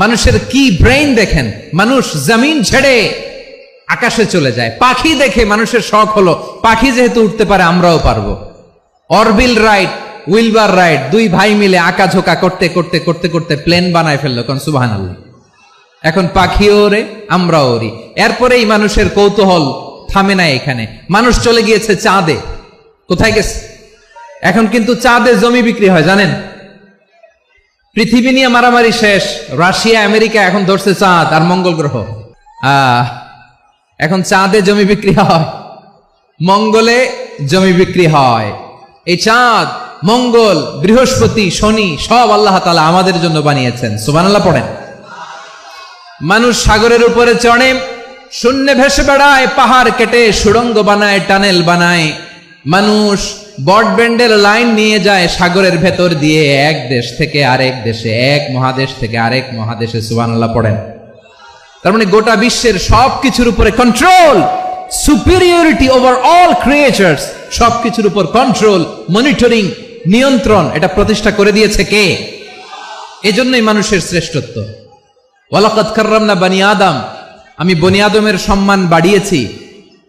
মানুষের কি ব্রেইন দেখেন, মানুষ জমিন ছেড়ে আকাশে চলে যায়। পাখি দেখে মানুষের শখ হলো পাখি যেহেতু উঠতে পারে আমরাও পারবো। অরবিল রাইট, উইলবার রাইট, দুই ভাই মিলে আঁকাঝোঁকা করতে করতে করতে করতে প্লেন বানায় ফেললো, কোন সুবহানাল্লাহ। এখন পাখিও ওরে, আমরাও ওরি। এরপরেই মানুষের কৌতূহল থামে না এখানে, মানুষ চলে গিয়েছে চাঁদে। কোথায় গেছে? এখন কিন্তু চাঁদে জমি বিক্রি হয় জানেন। পৃথিবী নিয়ে মারামারি শেষ, রাশিয়া আমেরিকা এখন ধরছে চাঁদ আর মঙ্গল গ্রহ। এখন চাঁদে জমি বিক্রি হয়, মঙ্গলে জমি বিক্রি হয়। এই চাঁদ, মঙ্গল, বৃহস্পতি, শনি সব আল্লাহ তাআলা আমাদের জন্য বানিয়েছেন। সুবহানাল্লাহ পড়েন। মানুষ সাগরের উপরে চড়ে, শূন্যে ভেসে বেড়ায়, পাহাড় কেটে সুড়ঙ্গ বানায়, টানেল বানায়। মানুষ ব্রডব্যান্ডের লাইন নিয়ে যায় সাগরের ভেতর দিয়ে, এক দেশ থেকে আরেক দেশে, এক মহাদেশ থেকে আরেক মহাদেশে। সুবহানাল্লাহ পড়েন। তার মানে গোটা বিশ্বের সবকিছুর উপরে control, superiority over all creatures, সবকিছুর উপর কন্ট্রোল, মনিটরিং, নিয়ন্ত্রণ, এটা প্রতিষ্ঠা করে দিয়েছে কে? এজন্যই মানুষের শ্রেষ্ঠত্ব। ওয়ালাকাদ কাররামনা বানি আদম, আমি বনি আদমের সম্মান বাড়িয়েছি,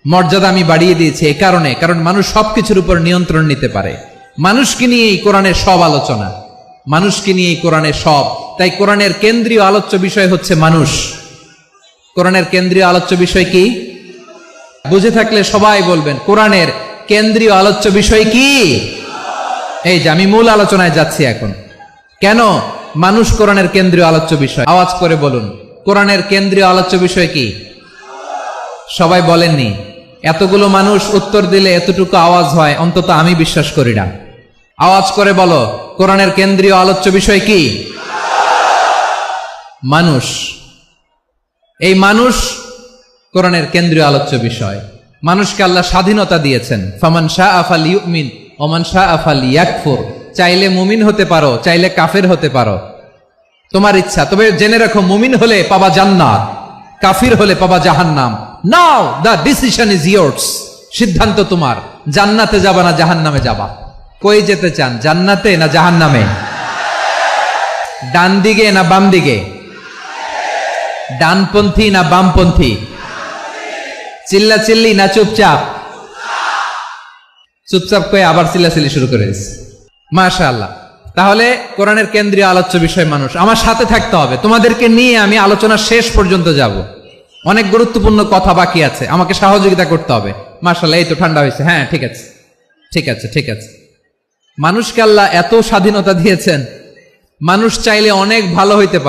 মর্যাদা আমি বাড়িয়ে দিয়েছি এই কারণে, কারণ মানুষ সবকিছুর উপর নিয়ন্ত্রণ নিতে পারে। মানুষকে নিয়েই কোরআনের সব আলোচনা, মানুষকে নিয়েই কোরআনের সব। তাই কোরআনের কেন্দ্রীয় আলোচ্য বিষয় হচ্ছে মানুষ। কোরআনের কেন্দ্রীয় আলোচ্য বিষয় কি? বুঝে থাকলে সবাই বলবেন, কোরআনের কেন্দ্রীয় আলোচ্য বিষয় কি? এই যে আমি মূল আলোচনায় যাচ্ছি এখন। কেন মানুষ কোরআনের কেন্দ্রীয় আলোচ্য বিষয়? আওয়াজ করে বলুন, কোরআনের কেন্দ্রীয় আলোচ্য বিষয় কি? সবাই বলেননি। এতগুলো মানুষ উত্তর দিলে এতটুকু আওয়াজ হয়, অন্তত আমি বিশ্বাস করি না। আওয়াজ করে বলো, কোরআনের কেন্দ্রীয় আলোচ্য বিষয় কি? মানুষ। এই মানুষ কোরআনের কেন্দ্রীয় আলোচ্য বিষয়। মানুষকে আল্লাহ স্বাধীনতা দিয়েছেন। ফামান শাআ ফালইউমিন ওয়া মান শাআ ফালইয়াকফুর। চাইলে মুমিন হতে পারো, চাইলে কাফের হতে পারো, তোমার ইচ্ছা। তবে জেনে রাখো, মুমিন হলে পাবা জান্নাত, কাফির হলে পাবা জাহান্নাম। নাও দ্য ডিসিশন ইজ ইয়ার্স। সিদ্ধান্ত তোমার, জান্নাতে যাবা না জাহান্নামে যাবা। কই যেতে চান, জান্নাতে না জাহান্নামে? ডান দিকে না বাম দিকে? ডানপন্থী না বামপন্থী? চিল্লা চিল্লি না চুপচাপ? চুপচাপ কয়ে আবার চিল্লাচিল্লি শুরু করে দিয়েছে। মাশাআল্লাহ। তাহলে কোরআনের কেন্দ্রীয় আলোচ্য বিষয় মানুষ। আমার সাথে থাকতে হবে, তোমাদেরকে নিয়ে আমি আলোচনা শেষ পর্যন্ত যাব। অনেক গুরুত্বপূর্ণ কথা বাকি আছে, আমাকে সহযোগিতা করতে হবে। মাশাআল্লাহ, এই তো ঠান্ডা হয়েছে। হ্যাঁ, ঠিক আছে ঠিক আছে ঠিক আছে। মানুষকে আল্লাহ এত স্বাধীনতা দিয়েছেন, মানুষ চাইলে অনেক ভালো হইতে পারে।